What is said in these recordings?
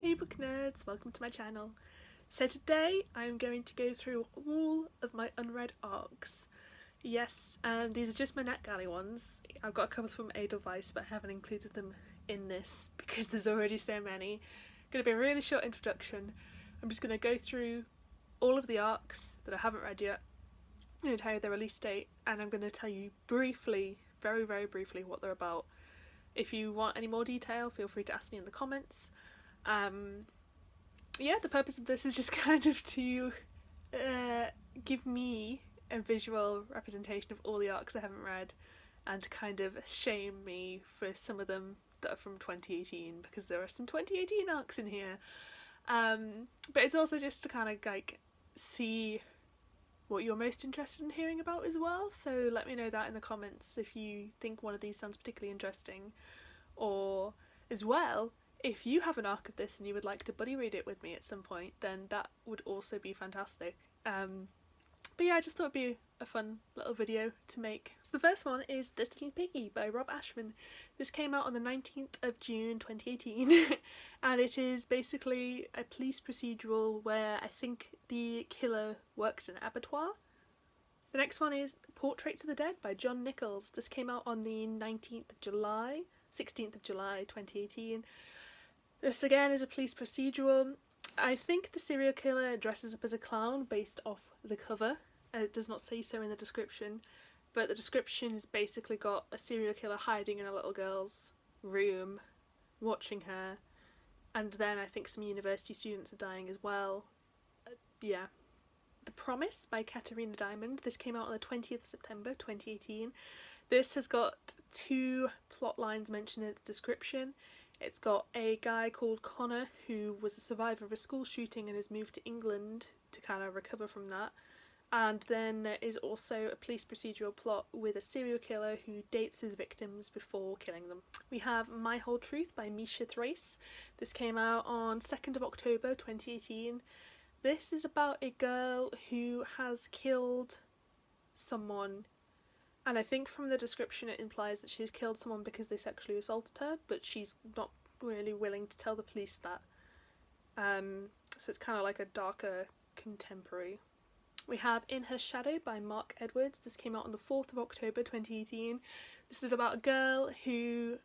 Hey book nerds, welcome to my channel. So today I'm going to go through all of my unread ARCs. Yes, these are just my NetGalley ones. I've got a couple from Edelweiss but I haven't included them in this because there's already so many. Going to be a really short introduction. I'm just going to go through all of the ARCs that I haven't read yet. I'm going to tell you the release date and I'm going to tell you briefly, very briefly, what they're about. If you want any more detail, feel free to ask me in the comments. Yeah, the purpose of this is just kind of to give me a visual representation of all the ARCs I haven't read and to kind of shame me for some of them that are from 2018 because there are some 2018 ARCs in here. But it's also just to kind of like see what you're most interested in hearing about as well, so let me know that in the comments if you think one of these sounds particularly interesting, or as well if you have an ARC of this and you would like to buddy read it with me at some point, then that would also be fantastic. But yeah, I just thought it'd be a fun little video to make. So the first one is This Little Piggy by Rob Ashman. This came out on the 19th of June 2018 and it is basically a police procedural where I think the killer works in an abattoir. The next one is Portraits of the Dead by John Nichols. This came out on the 16th of July 2018. This again is a police procedural. I think the serial killer dresses up as a clown based off the cover. It does not say so in the description, but the description has basically got a serial killer hiding in a little girl's room, watching her, and then I think some university students are dying as well. Yeah. The Promise by Katerina Diamond. This came out on the 20th of September 2018. This has got two plot lines mentioned in the description. It's got a guy called Connor who was a survivor of a school shooting and has moved to England to kind of recover from that. And then there is also a police procedural plot with a serial killer who dates his victims before killing them. We have My Whole Truth by Misha Thrace. This came out on 2nd of October 2018. This is about a girl who has killed someone, and I think from the description it implies that she's killed someone because they sexually assaulted her, but she's not really willing to tell the police that. So it's kind of like a darker contemporary. We have In Her Shadow by Mark Edwards. This came out on the 4th of October 2018. This is about a girl who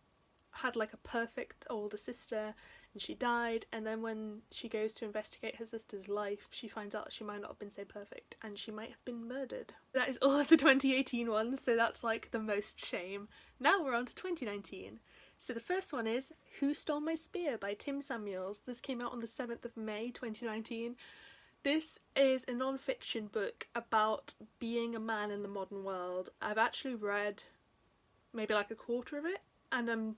had like a perfect older sister and she died, and then when she goes to investigate her sister's life she finds out that she might not have been so perfect and she might have been murdered. That is all of the 2018 ones, so that's like the most shame. Now we're on to 2019. So the first one is Who Stole My Spear by Tim Samuels. This came out on the 7th of May 2019. This is a non-fiction book about being a man in the modern world. I've actually read maybe like a quarter of it and I'm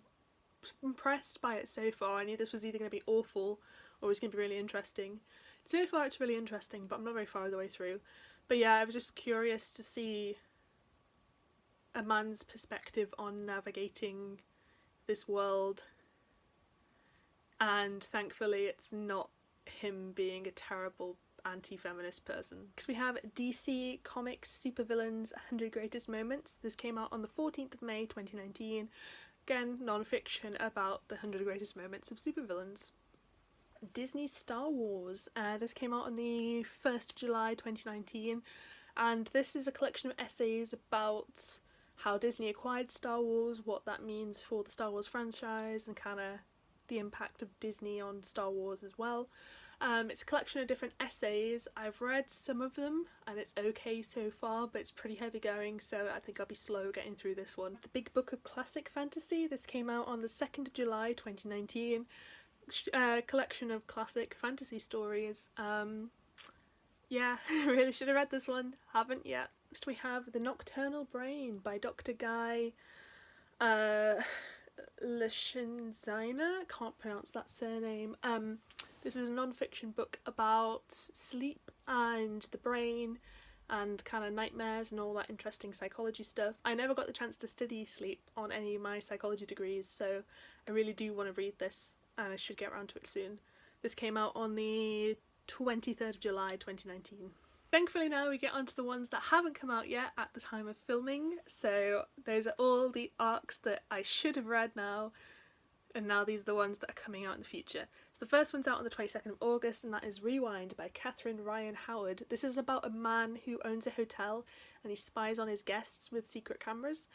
impressed by it so far. I knew this was either going to be awful or it was going to be really interesting. So far it's really interesting, but I'm not very far the way through. But yeah, I was just curious to see a man's perspective on navigating this world, and thankfully it's not him being a terrible anti-feminist person. Because we have DC Comics Supervillains 100 Greatest Moments. This came out on the 14th of May 2019. Again, non-fiction about the 100 greatest moments of supervillains. Disney Star Wars. This came out on the 1st of July 2019, and this is a collection of essays about how Disney acquired Star Wars, what that means for the Star Wars franchise, and kind of the impact of Disney on Star Wars as well. It's a collection of different essays. I've read some of them and it's okay so far, but it's pretty heavy going, so I think I'll be slow getting through this one. The Big Book of Classic Fantasy. This came out on the 2nd of July 2019. Collection of classic fantasy stories. Yeah, I really should have read this one. Haven't yet. Next we have The Nocturnal Brain by Dr. Guy Lashinzina. Can't pronounce that surname. This is a non-fiction book about sleep and the brain and kind of nightmares and all that interesting psychology stuff. I never got the chance to study sleep on any of my psychology degrees, so I really do want to read this and I should get around to it soon. This came out on the 23rd of July 2019. Thankfully now we get onto the ones that haven't come out yet at the time of filming, so those are all the ARCs that I should have read now, and now these are the ones that are coming out in the future. So the first one's out on the 22nd of August, and that is Rewind by Catherine Ryan Howard. This is about a man who owns a hotel and he spies on his guests with secret cameras,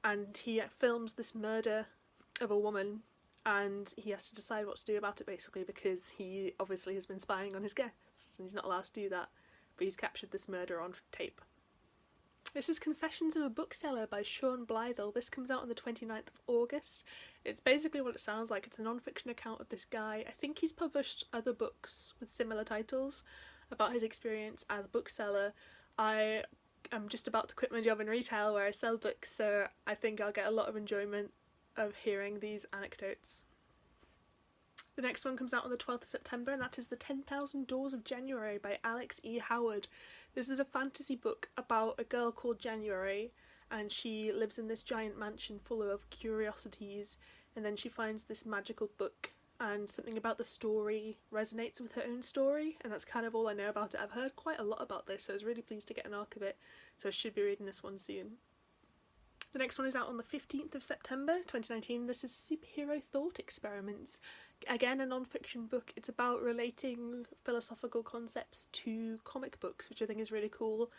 and he films this murder of a woman, and he has to decide what to do about it basically, because he obviously has been spying on his guests and he's not allowed to do that, but he's captured this murder on tape. This is Confessions of a Bookseller by Sean Blythell. This comes out on the 29th of August. It's basically what it sounds like. It's a non-fiction account of this guy. I think he's published other books with similar titles about his experience as a bookseller. I am just about to quit my job in retail where I sell books, so I think I'll get a lot of enjoyment of hearing these anecdotes. The next one comes out on the 12th of September, and that is The 10,000 Doors of January by Alex E. Howard. This is a fantasy book about a girl called January, and she lives in this giant mansion full of curiosities, and then she finds this magical book, and something about the story resonates with her own story, and that's kind of all I know about it. I've heard quite a lot about this, so I was really pleased to get an arc of it, so I should be reading this one soon. The next one is out on the 15th of September 2019. This is Superhero Thought Experiments. Again, a non-fiction book. It's about relating philosophical concepts to comic books, which I think is really cool.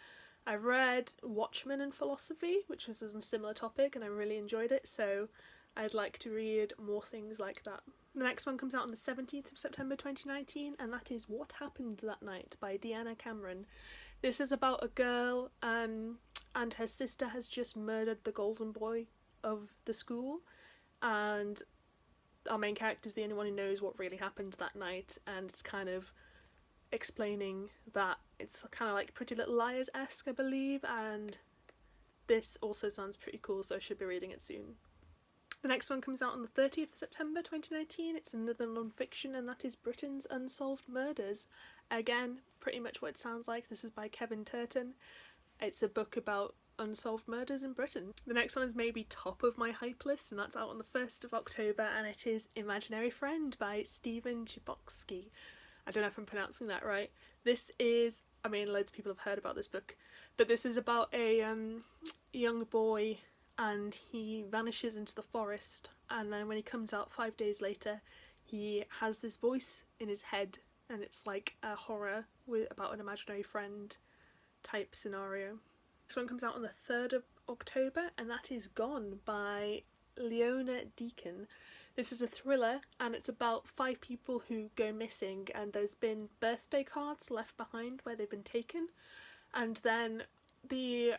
I've read Watchmen and Philosophy, which was on a similar topic, and I really enjoyed it, so I'd like to read more things like that. The next one comes out on the 17th of September 2019, and that is What Happened That Night by Deanna Cameron. This is about a girl and her sister has just murdered the golden boy of the school, and our main character is the only one who knows what really happened that night, and it's kind of explaining that. It's kind of like Pretty Little Liars-esque, I believe, and this also sounds pretty cool, so I should be reading it soon. The next one comes out on the 30th of September 2019. It's another non-fiction, and that is Britain's Unsolved Murders. Again, pretty much what it sounds like. This is by Kevin Turton. It's a book about unsolved murders in Britain. The next one is maybe top of my hype list, and that's out on the 1st of October, and it is Imaginary Friend by Stephen Chbosky. I don't know if I'm pronouncing that right. This is, I mean, loads of people have heard about this book, but this is about a young boy, and he vanishes into the forest, and then when he comes out 5 days later, he has this voice in his head, and it's like a horror about an imaginary friend type scenario. This one comes out on the 3rd of October, and that is Gone by Leona Deacon. This is a thriller, and it's about 5 people who go missing, and there's been birthday cards left behind where they've been taken, and then the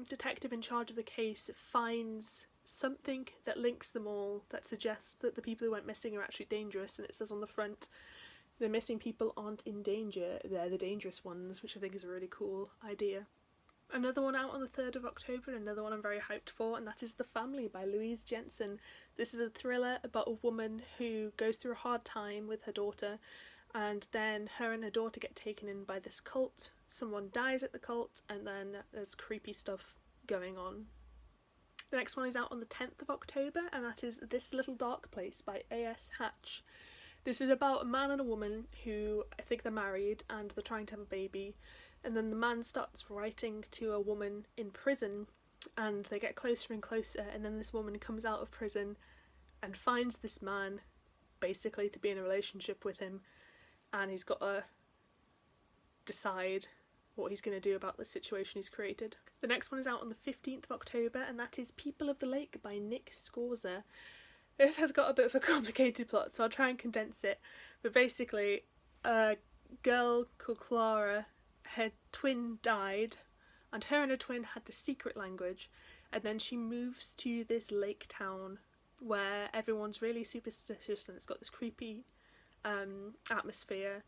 detective in charge of the case finds something that links them all that suggests that the people who went missing are actually dangerous, and it says on the front, the missing people aren't in danger, they're the dangerous ones, which I think is a really cool idea. Another one out on the 3rd of October, and another one I'm very hyped for, and that is The Family by Louise Jensen. This is a thriller about a woman who goes through a hard time with her daughter, and then her and her daughter get taken in by this cult. Someone dies at the cult, and then there's creepy stuff going on. The next one is out on the 10th of October, and that is This Little Dark Place by A.S. Hatch. This is about a man and a woman who, I think they're married, and they're trying to have a baby, and then the man starts writing to a woman in prison, and they get closer and closer, and then this woman comes out of prison and finds this man basically to be in a relationship with him, and he's got to decide what he's going to do about the situation he's created. The next one is out on the 15th of October, and that is People of the Lake by Nick Scorza. This has got a bit of a complicated plot, so I'll try and condense it, but basically a girl called Clara, her twin died, and her and her twin had the secret language, and then she moves to this lake town where everyone's really superstitious and it's got this creepy atmosphere,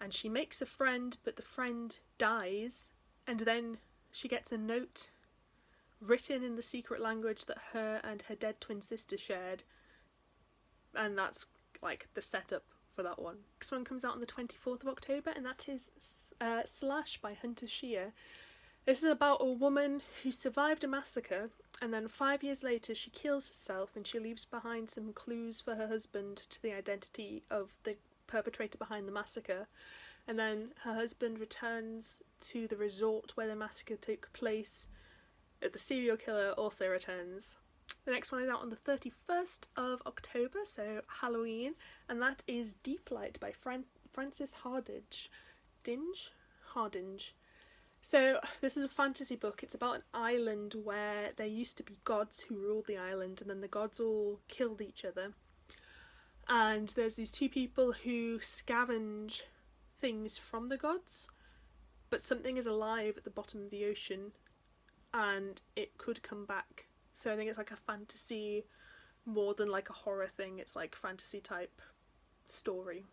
and she makes a friend, but the friend dies, and then she gets a note written in the secret language that her and her dead twin sister shared, and that's like the setup for that one. Next one comes out on the 24th of October, and that is Slash by Hunter Shear. This is about a woman who survived a massacre, and then 5 years later she kills herself, and she leaves behind some clues for her husband to the identity of the perpetrator behind the massacre, and then her husband returns to the resort where the massacre took place. The serial killer also returns, The next one is out on the 31st of October, so Halloween, and that is Deep Light by Frances Hardinge. Hardinge. So this is a fantasy book. It's about an island where there used to be gods who ruled the island, and then the gods all killed each other. And there's these two people who scavenge things from the gods, but something is alive at the bottom of the ocean and it could come back. So I think it's like a fantasy more than like a horror thing. It's like fantasy type story.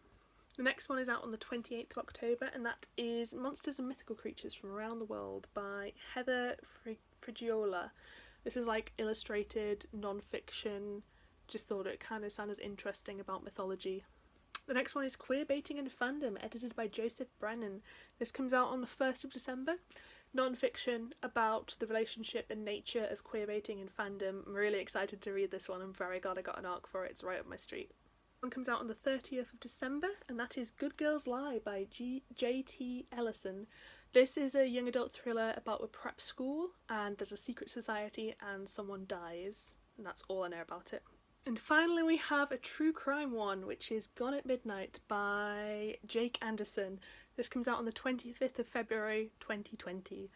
The next one is out on the 28th of October, and that is Monsters and Mythical Creatures from Around the World by Heather Frigiola. This is like illustrated non-fiction. Just thought it kind of sounded interesting about mythology. The next one is Queer Baiting and Fandom, edited by Joseph Brennan. This comes out on the 1st of December. Non-fiction about the relationship and nature of queerbaiting and fandom. I'm really excited to read this one. I'm very glad I got an ARC for it. It's right up my street. One comes out on the 30th of December, and that is Good Girls Lie by J.T. Ellison. This is a young adult thriller about a prep school, and there's a secret society and someone dies, and that's all I know about it. And finally we have a true crime one, which is Gone at Midnight by Jake Anderson. This comes out on the 25th of February 2020.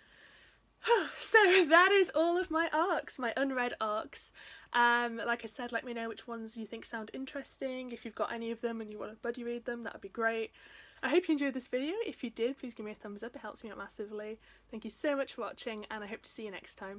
So that is all of my ARCs, my unread ARCs. Like I said, let me know which ones you think sound interesting. If you've got any of them and you want to buddy read them, that would be great. I hope you enjoyed this video. If you did, please give me a thumbs up, it helps me out massively. Thank you so much for watching, and I hope to see you next time.